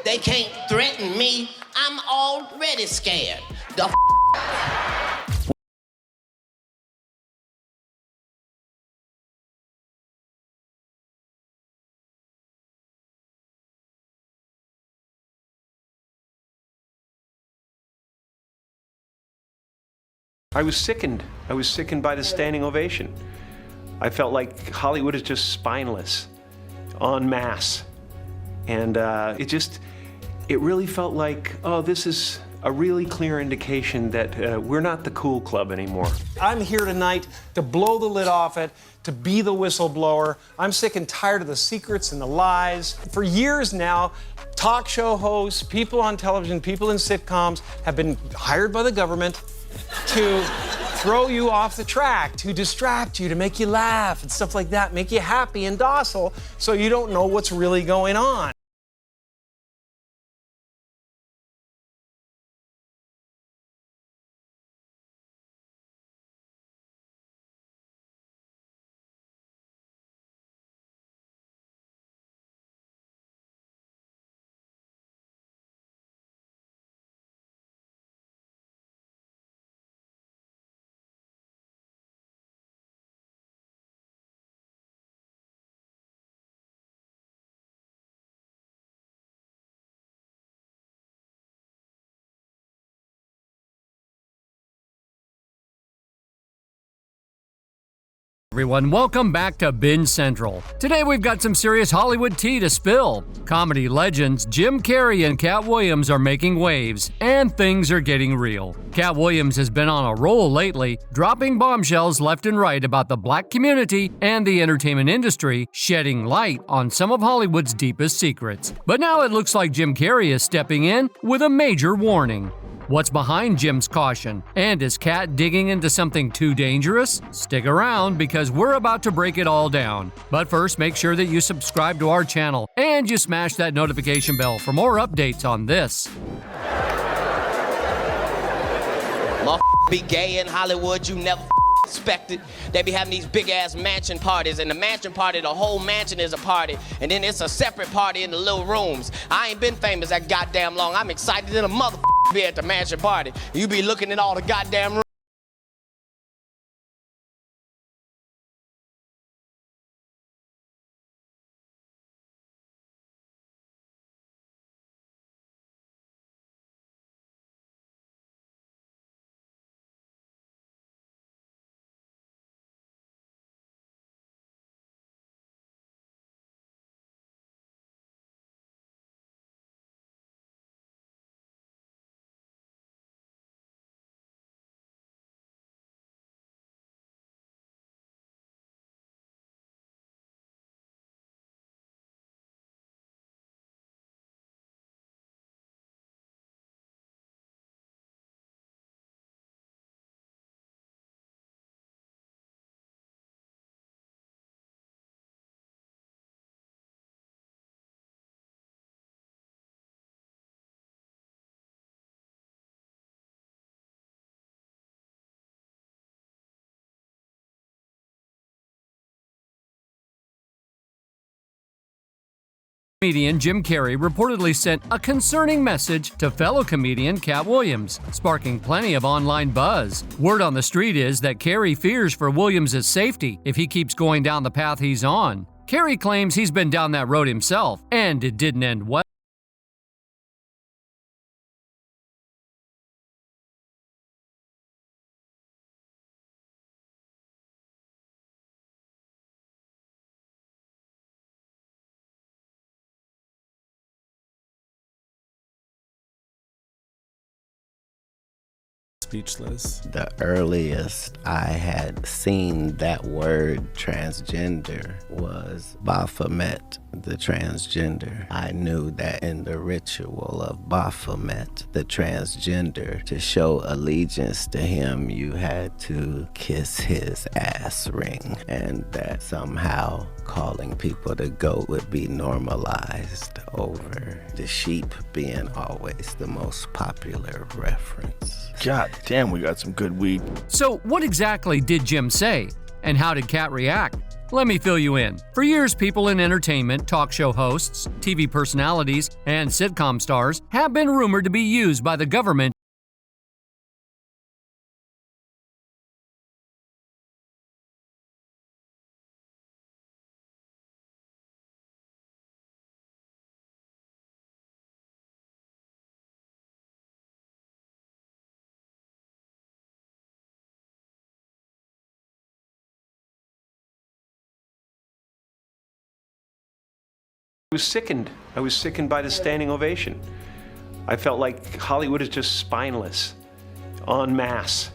They can't threaten me. I'm already scared. The I was sickened. I was sickened by the standing ovation. I felt like Hollywood is just spineless, en masse. And it really felt like, oh, this is a really clear indication that we're not the cool club anymore. I'm here tonight to blow the lid off it, to be the whistleblower. I'm sick and tired of the secrets and the lies. For years now, talk show hosts, people on television, people in sitcoms have been hired by the government to throw you off the track, to distract you, to make you laugh and stuff like that, make you happy and docile so you don't know what's really going on. Everyone, welcome back to Binge Central. Today we've got some serious Hollywood tea to spill. Comedy legends Jim Carrey and Katt Williams are making waves, and things are getting real. Katt Williams has been on a roll lately, dropping bombshells left and right about the black community and the entertainment industry, shedding light on some of Hollywood's deepest secrets. But now it looks like Jim Carrey is stepping in with a major warning. What's behind Jim's caution? And is Katt digging into something too dangerous? Stick around because we're about to break it all down. But first, make sure that you subscribe to our channel and you smash that notification bell for more updates on this. be gay in Hollywood, you never expected. They be having these big ass mansion parties, and the mansion party, the whole mansion is a party, and then it's a separate party in the little rooms. I ain't been famous that goddamn long. I'm excited than a mother be at the mansion party. You be looking at all the goddamn rooms. Comedian Jim Carrey reportedly sent a concerning message to fellow comedian Katt Williams, sparking plenty of online buzz. Word on the street is that Carrey fears for Williams' safety if he keeps going down the path he's on. Carrey claims he's been down that road himself, and it didn't end well. Speechless. The earliest I had seen that word transgender was Baphomet, the transgender. I knew that in the ritual of Baphomet, the transgender, to show allegiance to him, you had to kiss his ass ring, and that somehow calling people the goat would be normalized over the sheep being always the most popular reference. God damn, we got some good weed. So what exactly did Jim say? And how did Katt react? Let me fill you in. For years, people in entertainment, talk show hosts, TV personalities, and sitcom stars have been rumored to be used by the government I was sickened. I was sickened by the standing ovation. I felt like Hollywood is just spineless, en masse.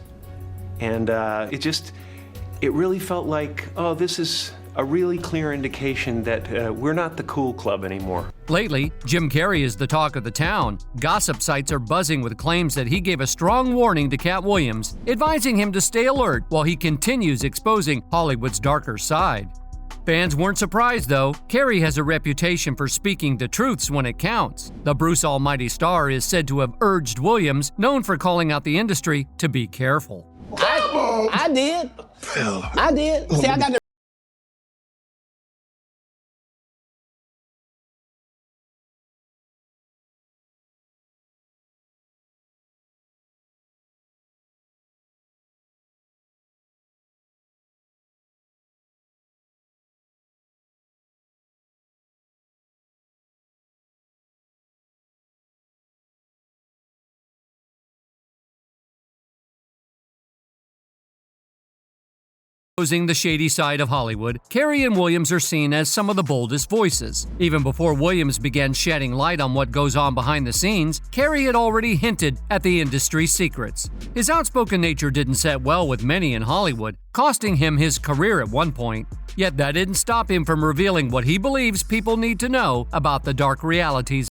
And it really felt like, oh, this is a really clear indication that we're not the cool club anymore. Lately, Jim Carrey is the talk of the town. Gossip sites are buzzing with claims that he gave a strong warning to Katt Williams, advising him to stay alert while he continues exposing Hollywood's darker side. Fans weren't surprised, though. Carrey has a reputation for speaking the truths when it counts. The Bruce Almighty star is said to have urged Williams, known for calling out the industry, to be careful. I did. I did. See, I got the Exposing the shady side of Hollywood, Carrey and Williams are seen as some of the boldest voices. Even before Williams began shedding light on what goes on behind the scenes, Carrey had already hinted at the industry's secrets. His outspoken nature didn't set well with many in Hollywood, costing him his career at one point. Yet that didn't stop him from revealing what he believes people need to know about the dark realities.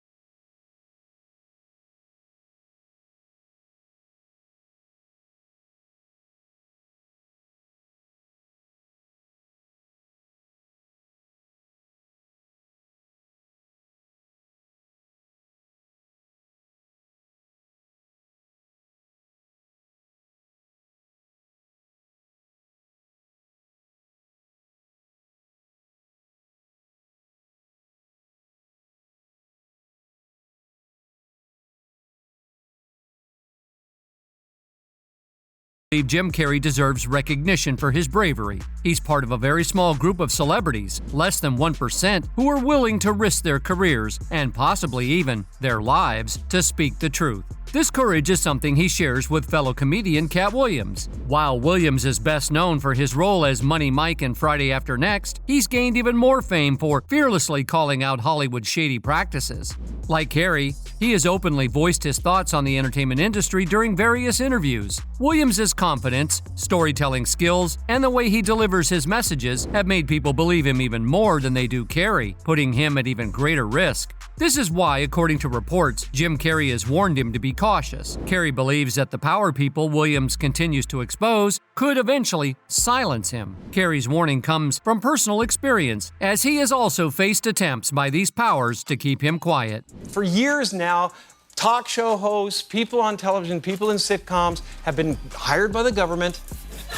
Jim Carrey deserves recognition for his bravery. He's part of a very small group of celebrities, less than 1%, who are willing to risk their careers, and possibly even their lives, to speak the truth. This courage is something he shares with fellow comedian Katt Williams. While Williams is best known for his role as Money Mike in Friday After Next, he's gained even more fame for fearlessly calling out Hollywood's shady practices. Like Carrey, he has openly voiced his thoughts on the entertainment industry during various interviews. Williams' confidence, storytelling skills, and the way he delivers his messages have made people believe him even more than they do Carrey, putting him at even greater risk. This is why, according to reports, Jim Carrey has warned him to be cautious. Carrey believes that the power people Williams continues to expose could eventually silence him. Carrey's warning comes from personal experience, as he has also faced attempts by these powers to keep him quiet. For years now, talk show hosts, people on television, people in sitcoms have been hired by the government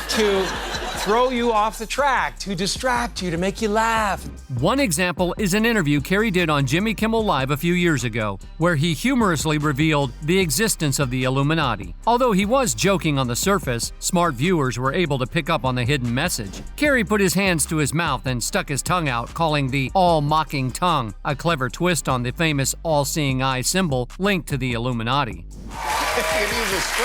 to throw you off the track, to distract you, to make you laugh. One example is an interview Carrey did on Jimmy Kimmel Live a few years ago, where he humorously revealed the existence of the Illuminati. Although he was joking on the surface, smart viewers were able to pick up on the hidden message. Carrey put his hands to his mouth and stuck his tongue out, calling the all-mocking tongue a clever twist on the famous all-seeing eye symbol linked to the Illuminati.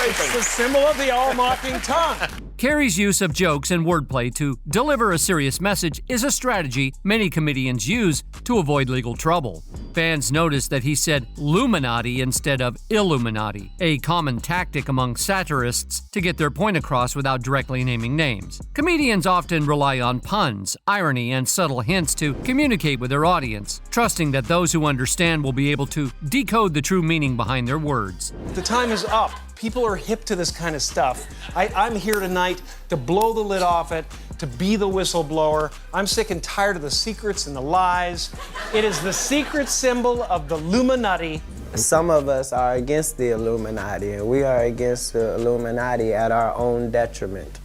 It's the symbol of the all-mocking tongue. Carrey's use of jokes and wordplay to deliver a serious message is a strategy many comedians use to avoid legal trouble. Fans noticed that he said Luminati instead of Illuminati, a common tactic among satirists to get their point across without directly naming names. Comedians often rely on puns, irony, and subtle hints to communicate with their audience, trusting that those who understand will be able to decode the true meaning behind their words. The time is up. People are hip to this kind of stuff. I'm here tonight to blow the lid off it, to be the whistleblower. I'm sick and tired of the secrets and the lies. It is the secret symbol of the Illuminati. Some of us are against the Illuminati, and we are against the Illuminati at our own detriment.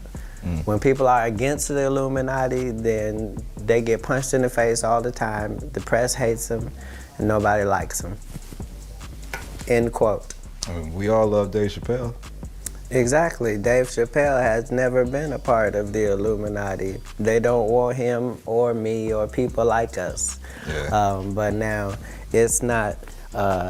When people are against the Illuminati, then They get punched in the face all the time. The press hates them, and nobody likes them. End quote. We all love Dave Chappelle. Exactly. Dave Chappelle has never been a part of the Illuminati. They don't want him or me or people like us. Yeah. But now it's not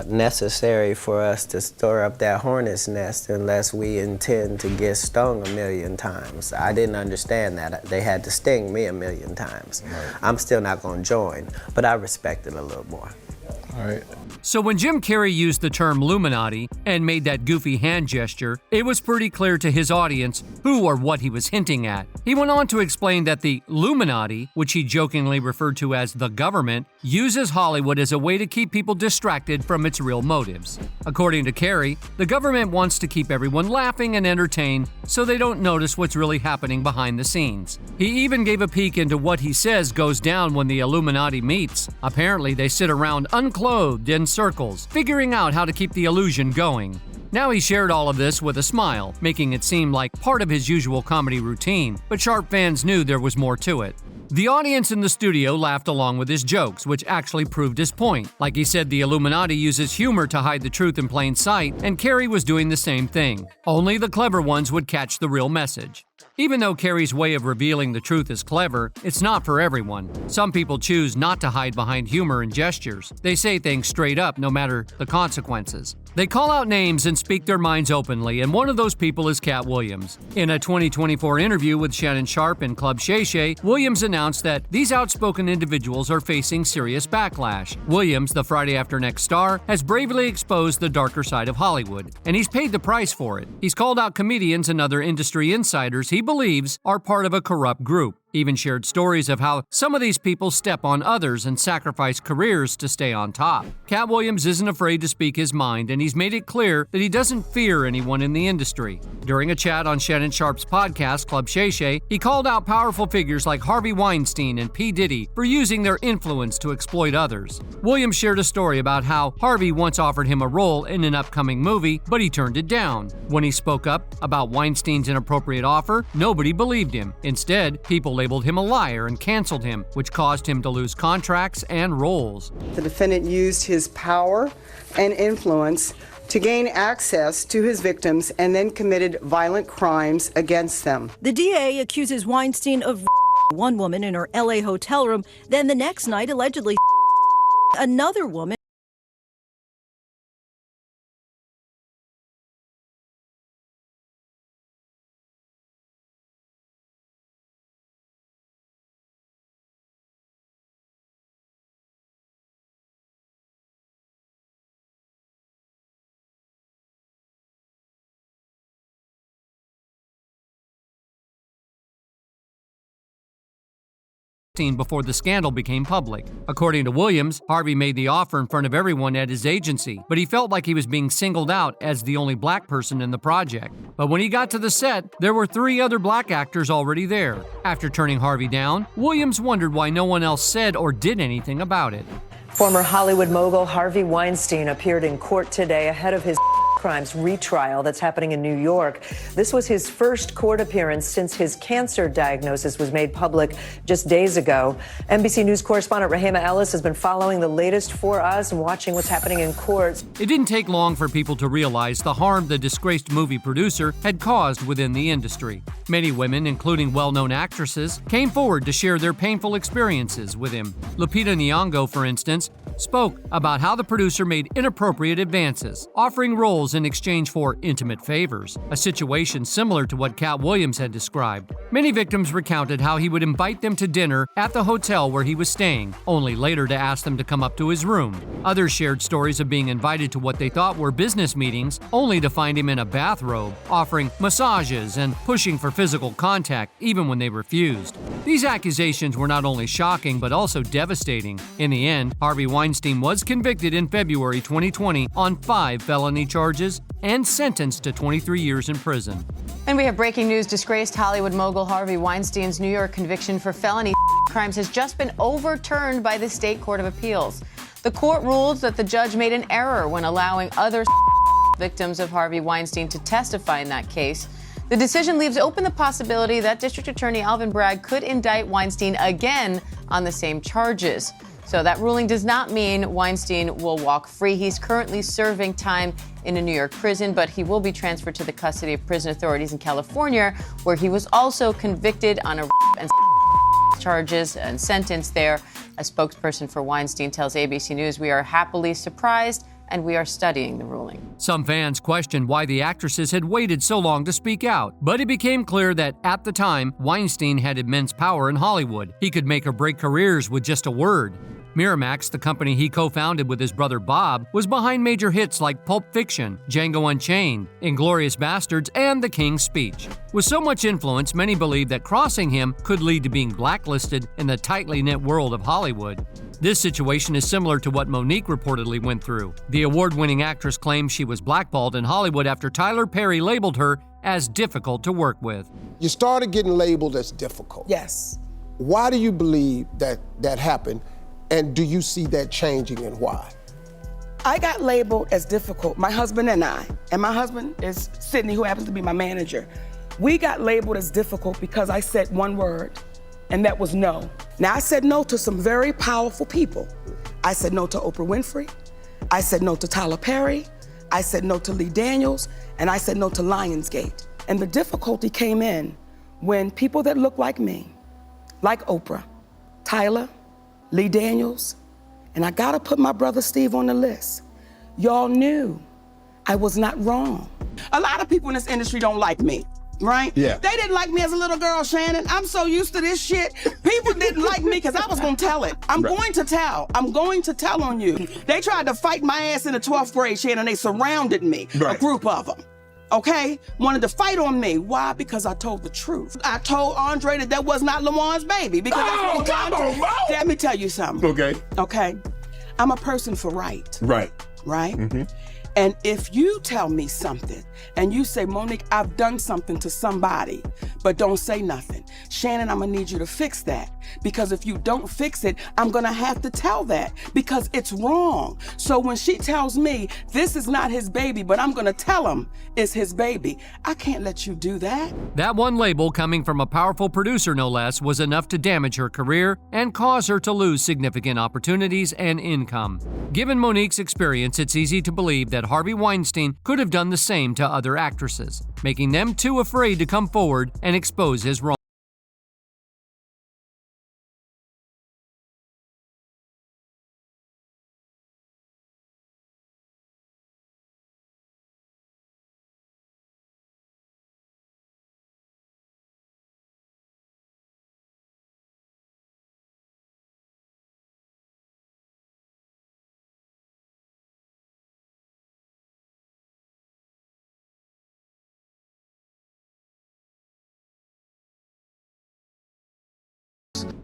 necessary for us to stir up that hornet's nest unless we intend to get stung 1,000,000 times. I didn't understand that. They had to sting me 1,000,000 times. Right. I'm still not going to join, but I respect it a little more. All right. So when Jim Carrey used the term Illuminati and made that goofy hand gesture, it was pretty clear to his audience who or what he was hinting at. He went on to explain that the Illuminati, which he jokingly referred to as the government, uses Hollywood as a way to keep people distracted from its real motives. According to Carrey, the government wants to keep everyone laughing and entertained so they don't notice what's really happening behind the scenes. He even gave a peek into what he says goes down when the Illuminati meets. Apparently, they sit around unclothed in circles, figuring out how to keep the illusion going. Now he shared all of this with a smile, making it seem like part of his usual comedy routine, but Sharp fans knew there was more to it. The audience in the studio laughed along with his jokes, which actually proved his point. Like he said, the Illuminati uses humor to hide the truth in plain sight, and Carrey was doing the same thing. Only the clever ones would catch the real message. Even though Carrey's way of revealing the truth is clever, it's not for everyone. Some people choose not to hide behind humor and gestures. They say things straight up, no matter the consequences. They call out names and speak their minds openly, and one of those people is Katt Williams. In a 2024 interview with Shannon Sharpe and Club Shay Shay, Williams announced that these outspoken individuals are facing serious backlash. Williams, the Friday After Next star, has bravely exposed the darker side of Hollywood, and he's paid the price for it. He's called out comedians and other industry insiders he believes are part of a corrupt group. Even shared stories of how some of these people step on others and sacrifice careers to stay on top. Katt Williams isn't afraid to speak his mind, and he's made it clear that he doesn't fear anyone in the industry. During a chat on Shannon Sharpe's podcast, Club Shay Shay, he called out powerful figures like Harvey Weinstein and P. Diddy for using their influence to exploit others. Williams shared a story about how Harvey once offered him a role in an upcoming movie, but he turned it down. When he spoke up about Weinstein's inappropriate offer, nobody believed him. Instead, people labeled him a liar and canceled him, which caused him to lose contracts and roles. The defendant used his power and influence to gain access to his victims and then committed violent crimes against them. The DA accuses Weinstein of one woman in her LA hotel room, then the next night allegedly another woman. Before the scandal became public. According to Williams, Harvey made the offer in front of everyone at his agency, but he felt like he was being singled out as the only black person in the project. But when he got to the set, there were 3 other black actors already there. After turning Harvey down, Williams wondered why no one else said or did anything about it. Former Hollywood mogul Harvey Weinstein appeared in court today ahead of his crimes retrial that's happening in New York. This was his first court appearance since his cancer diagnosis was made public just days ago. NBC News correspondent Rahema Ellis has been following the latest for us and watching what's happening in court. It didn't take long for people to realize the harm the disgraced movie producer had caused within the industry. Many women, including well-known actresses, came forward to share their painful experiences with him. Lupita Nyong'o, for instance, spoke about how the producer made inappropriate advances, offering roles in exchange for intimate favors, a situation similar to what Katt Williams had described. Many victims recounted how he would invite them to dinner at the hotel where he was staying, only later to ask them to come up to his room. Others shared stories of being invited to what they thought were business meetings, only to find him in a bathrobe, offering massages and pushing for physical contact even when they refused. These accusations were not only shocking but also devastating. In the end, Harvey Weinstein was convicted in February 2020 on 5 felony charges and sentenced to 23 years in prison. And we have breaking news. Disgraced Hollywood mogul Harvey Weinstein's New York conviction for felony crimes has just been overturned by the State Court of Appeals. The court ruled that the judge made an error when allowing other victims of Harvey Weinstein to testify in that case. The decision leaves open the possibility that District Attorney Alvin Bragg could indict Weinstein again on the same charges. So that ruling does not mean Weinstein will walk free. He's currently serving time in a New York prison, but he will be transferred to the custody of prison authorities in California, where he was also convicted on a and charges and sentenced there. A spokesperson for Weinstein tells ABC News, "We are happily surprised and we are studying the ruling." Some fans questioned why the actresses had waited so long to speak out, but it became clear that at the time, Weinstein had immense power in Hollywood. He could make or break careers with just a word. Miramax, the company he co-founded with his brother Bob, was behind major hits like Pulp Fiction, Django Unchained, Inglourious Basterds, and The King's Speech. With so much influence, many believed that crossing him could lead to being blacklisted in the tightly knit world of Hollywood. This situation is similar to what Monique reportedly went through. The award-winning actress claims she was blackballed in Hollywood after Tyler Perry labeled her as difficult to work with. You started getting labeled as difficult. Yes. Why do you believe that happened? And do you see that changing, and why? I got labeled as difficult, my husband and I, and my husband is Sydney, who happens to be my manager. We got labeled as difficult because I said one word, and that was no. Now, I said no to some very powerful people. I said no to Oprah Winfrey. I said no to Tyler Perry. I said no to Lee Daniels, and I said no to Lionsgate. And the difficulty came in when people that look like me, like Oprah, Tyler, Lee Daniels, and I gotta put my brother Steve on the list. Y'all knew I was not wrong. A lot of people in this industry don't like me, right? Yeah. They didn't like me as a little girl, Shannon. I'm so used to this shit. People didn't like me because I was gonna tell it. I'm going to tell. I'm going to tell on you. They tried to fight my ass in the 12th grade, Shannon. They surrounded me, a group of them. Okay, wanted to fight on me. Why? Because I told the truth. I told Andre that was not Lamon's baby. Because that's what come on, Mo. Let me tell you something. Okay. Okay, I'm a person for right. Right. Right? Mm-hmm. And if you tell me something and you say, Monique, I've done something to somebody, but don't say nothing. Shannon, I'm gonna need you to fix that. Because if you don't fix it, I'm gonna have to tell that because it's wrong. So when she tells me this is not his baby, but I'm gonna tell him it's his baby, I can't let you do that. That one label, coming from a powerful producer no less, was enough to damage her career and cause her to lose significant opportunities and income. Given Monique's experience, it's easy to believe that Harvey Weinstein could have done the same to other actresses, making them too afraid to come forward and expose his wrong.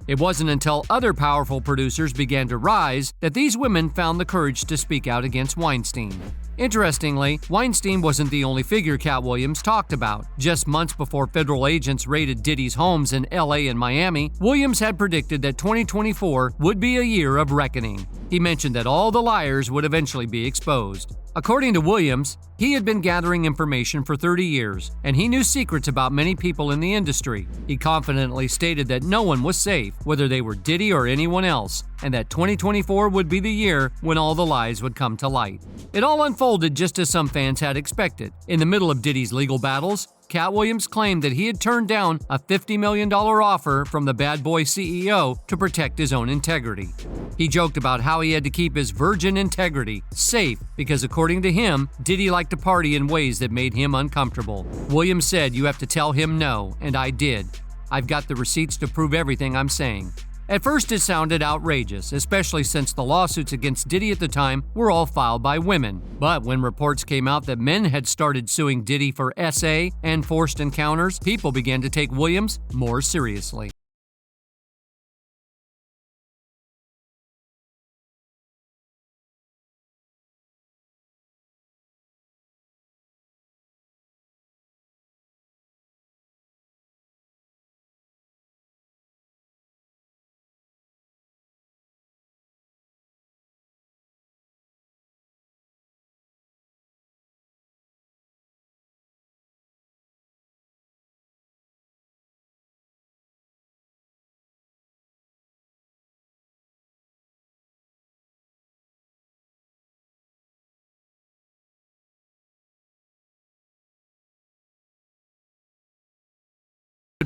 It wasn't until other powerful producers began to rise that these women found the courage to speak out against Weinstein. Interestingly, Weinstein wasn't the only figure Katt Williams talked about. Just months before federal agents raided Diddy's homes in LA and Miami, Williams had predicted that 2024 would be a year of reckoning. He mentioned that all the liars would eventually be exposed. According to Williams, he had been gathering information for 30 years, and he knew secrets about many people in the industry. He confidently stated that no one was safe, whether they were Diddy or anyone else, and that 2024 would be the year when all the lies would come to light. It all unfolded just as some fans had expected. In the middle of Diddy's legal battles, Katt Williams claimed that he had turned down a $50 million offer from the Bad Boy CEO to protect his own integrity. He joked about how he had to keep his virgin integrity safe because, according to him, Diddy liked to party in ways that made him uncomfortable. Williams said, "You have to tell him no," and I did. I've got the receipts to prove everything I'm saying. At first, it sounded outrageous, especially since the lawsuits against Diddy at the time were all filed by women. But when reports came out that men had started suing Diddy for SA and forced encounters, people began to take Williams more seriously.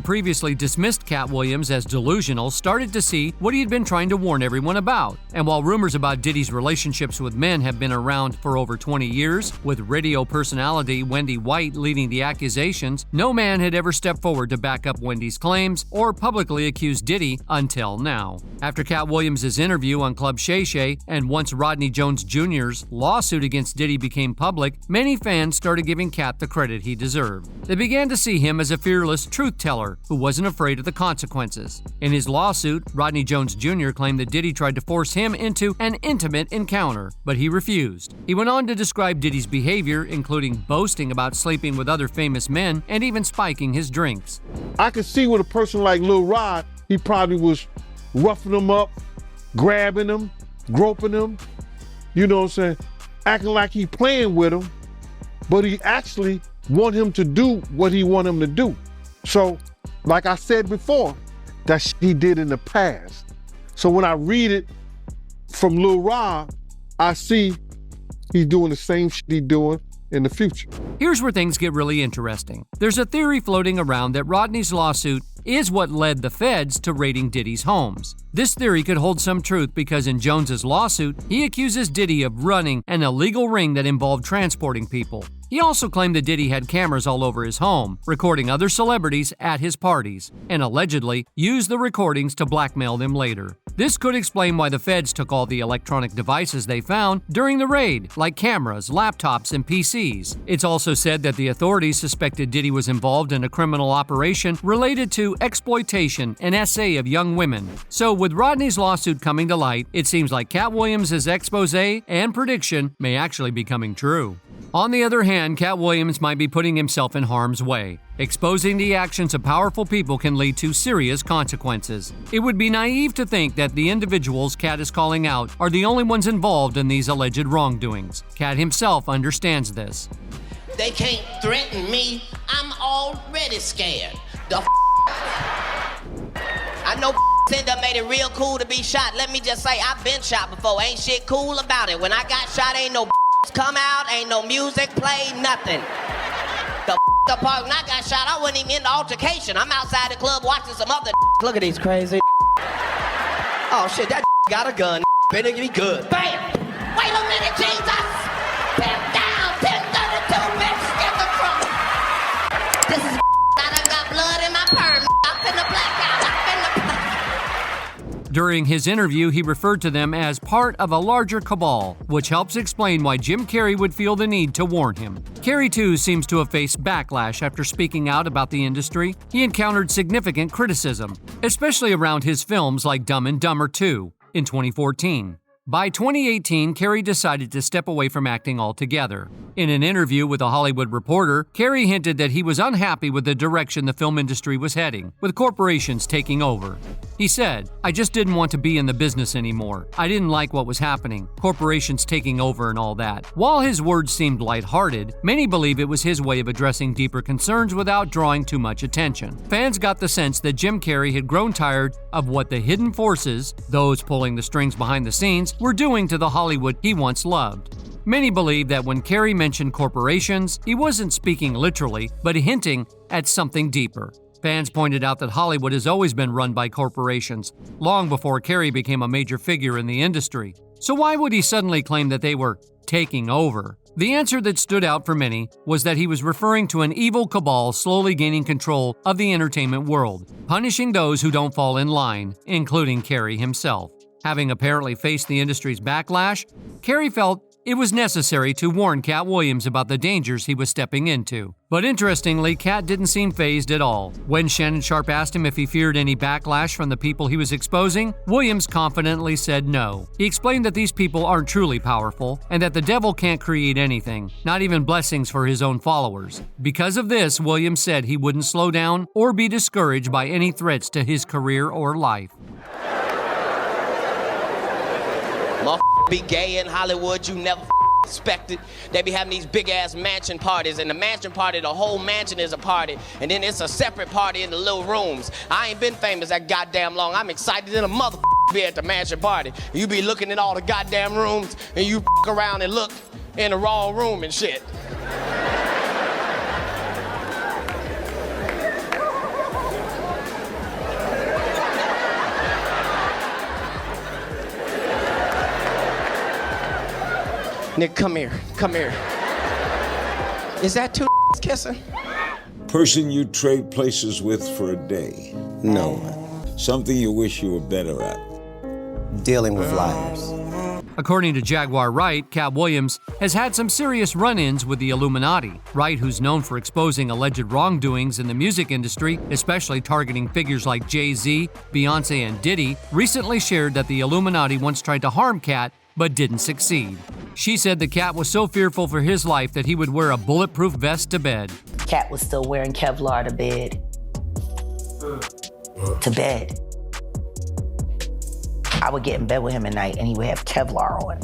previously dismissed Katt Williams as delusional started to see what he had been trying to warn everyone about. And while rumors about Diddy's relationships with men have been around for over 20 years, with radio personality Wendy White leading the accusations, no man had ever stepped forward to back up Wendy's claims or publicly accuse Diddy until now. After Katt Williams' interview on Club Shay Shay and once Rodney Jones Jr.'s lawsuit against Diddy became public, many fans started giving Katt the credit he deserved. They began to see him as a fearless truth teller who wasn't afraid of the consequences. In his lawsuit, Rodney Jones Jr. claimed that Diddy tried to force him into an intimate encounter, but he refused. He went on to describe Diddy's behavior, including boasting about sleeping with other famous men and even spiking his drinks. I could see with a person like Lil Rod, he probably was roughing them up, grabbing them, groping them, you know what I'm saying, acting like he playing with them, but he actually want him to do what he want him to do. So, like I said before, that he did in the past. So when I read it from Lil Rod, I see he's doing the same shit he's doing in the future. Here's where things get really interesting. There's a theory floating around that Rodney's lawsuit is what led the feds to raiding Diddy's homes. This theory could hold some truth because in Jones's lawsuit, he accuses Diddy of running an illegal ring that involved transporting people. He also claimed that Diddy had cameras all over his home, recording other celebrities at his parties, and allegedly used the recordings to blackmail them later. This could explain why the feds took all the electronic devices they found during the raid, like cameras, laptops, and PCs. It's also said that the authorities suspected Diddy was involved in a criminal operation related to exploitation and SA of young women. So with Rodney's lawsuit coming to light, it seems like Katt Williams' expose and prediction may actually be coming true. On the other hand, Katt Williams might be putting himself in harm's way. Exposing the actions of powerful people can lead to serious consequences. It would be naive to think that the individuals Katt is calling out are the only ones involved in these alleged wrongdoings. Katt himself understands this. They can't threaten me. I'm already scared. I know said that made it real cool to be shot. Let me just say, I've been shot before. Ain't shit cool about it. When I got shot, ain't no come out, ain't no music play, nothing. The part when I got shot, I wasn't even in the altercation. I'm outside the club watching some other. Look at these crazy. Oh shit, that got a gun. Better be good. Bam! Wait a minute, Jesus! Pimp down, 1032, bitch, get the front. This is I done got blood in my perm. I'm finna black out. I'm finna black. During his interview, he referred to them as part of a larger cabal, which helps explain why Jim Carrey would feel the need to warn him. Carrey, too, seems to have faced backlash after speaking out about the industry. He encountered significant criticism, especially around his films like Dumb and Dumber 2 in 2014. By 2018, Carrey decided to step away from acting altogether. In an interview with a Hollywood Reporter, Carrey hinted that he was unhappy with the direction the film industry was heading, with corporations taking over. He said, "I just didn't want to be in the business anymore. I didn't like what was happening, corporations taking over and all that." While his words seemed lighthearted, many believe it was his way of addressing deeper concerns without drawing too much attention. Fans got the sense that Jim Carrey had grown tired of what the hidden forces, those pulling the strings behind the scenes, were doing to the Hollywood he once loved. Many believe that when Carrey mentioned corporations, he wasn't speaking literally, but hinting at something deeper. Fans pointed out that Hollywood has always been run by corporations, long before Carrey became a major figure in the industry. So why would he suddenly claim that they were taking over? The answer that stood out for many was that he was referring to an evil cabal slowly gaining control of the entertainment world, punishing those who don't fall in line, including Carrey himself. Having apparently faced the industry's backlash, Carrey felt it was necessary to warn Katt Williams about the dangers he was stepping into. But interestingly, Katt didn't seem fazed at all. When Shannon Sharpe asked him if he feared any backlash from the people he was exposing, Williams confidently said no. He explained that these people aren't truly powerful, and that the devil can't create anything, not even blessings for his own followers. Because of this, Williams said he wouldn't slow down or be discouraged by any threats to his career or life. Be gay in Hollywood, you never expected. They be having these big ass mansion parties, and the mansion party, the whole mansion is a party, and then it's a separate party in the little rooms. I ain't been famous that goddamn long. I'm excited than a mother be at the mansion party. You be looking in all the goddamn rooms, and you around and look in the wrong room and shit. Nick, come here. Come here. Is that two kissing? Person you trade places with for a day. No. Something you wish you were better at. Dealing with liars. According to Jaguar Wright, Katt Williams has had some serious run-ins with the Illuminati. Wright, who's known for exposing alleged wrongdoings in the music industry, especially targeting figures like Jay-Z, Beyonce, and Diddy, recently shared that the Illuminati once tried to harm Katt but didn't succeed. She said that Katt was so fearful for his life that he would wear a bulletproof vest to bed. Katt was still wearing Kevlar to bed. To bed. I would get in bed with him at night and he would have Kevlar on.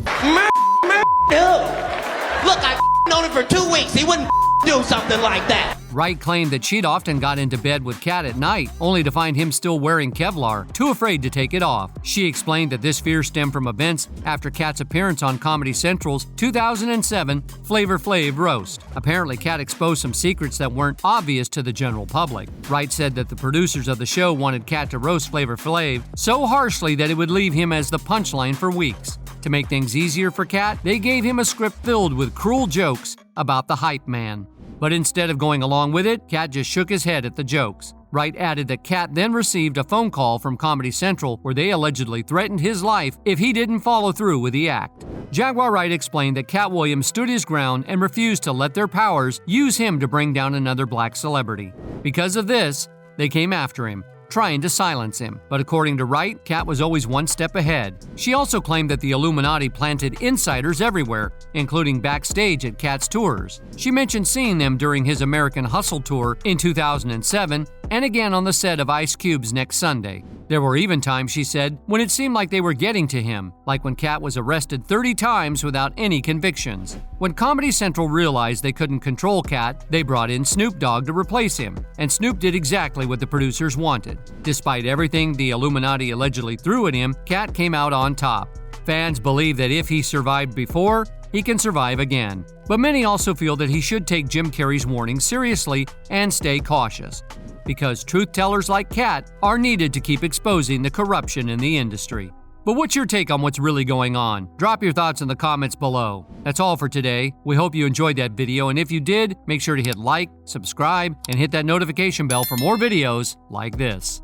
Look, I've known him for 2 weeks. He wouldn't do something like that. Wright claimed that she'd often got into bed with Katt at night, only to find him still wearing Kevlar, too afraid to take it off. She explained that this fear stemmed from events after Katt's appearance on Comedy Central's 2007 Flavor Flav roast. Apparently, Katt exposed some secrets that weren't obvious to the general public. Wright said that the producers of the show wanted Katt to roast Flavor Flav so harshly that it would leave him as the punchline for weeks. To make things easier for Katt, they gave him a script filled with cruel jokes about the hype man. But instead of going along with it, Katt just shook his head at the jokes. Wright added that Katt then received a phone call from Comedy Central where they allegedly threatened his life if he didn't follow through with the act. Jaguar Wright explained that Katt Williams stood his ground and refused to let their powers use him to bring down another black celebrity. Because of this, they came after him, trying to silence him. But according to Wright, Katt was always one step ahead. She also claimed that the Illuminati planted insiders everywhere, including backstage at Katt's tours. She mentioned seeing them during his American Hustle tour in 2007 and again on the set of Ice Cube's Next Sunday. There were even times, she said, when it seemed like they were getting to him, like when Katt was arrested 30 times without any convictions. When Comedy Central realized they couldn't control Katt, they brought in Snoop Dogg to replace him, and Snoop did exactly what the producers wanted. Despite everything the Illuminati allegedly threw at him, Katt came out on top. Fans believe that if he survived before, he can survive again. But many also feel that he should take Jim Carrey's warning seriously and stay cautious, because truth-tellers like Katt are needed to keep exposing the corruption in the industry. But what's your take on what's really going on? Drop your thoughts in the comments below. That's all for today. We hope you enjoyed that video, and if you did, make sure to hit like, subscribe, and hit that notification bell for more videos like this.